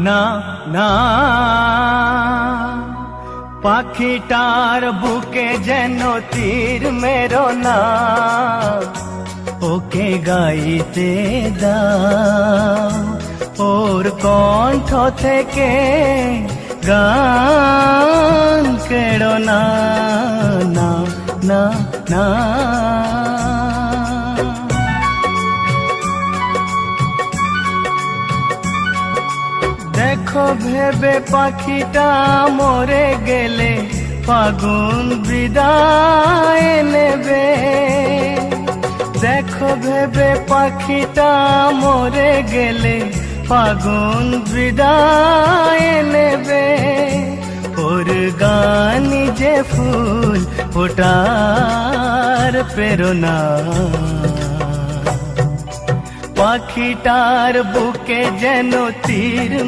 না না পাখিটার বুকে যেন তীর মেরো না, ওকে গাইতে দাও ওর কণ্ঠ থেকে গান কেড়ো না, না না না। দেখো ভেবে পাখিটা মরে গেলে ফাগুন বিদায় নেবে, দেখো ভেবে পাখিটা মরে গেলে ফাগুন বিদায় নেবে। ওর গানি যে ফুল ফোটার প্রেরণা, পাখিটার বুকে যেন তীর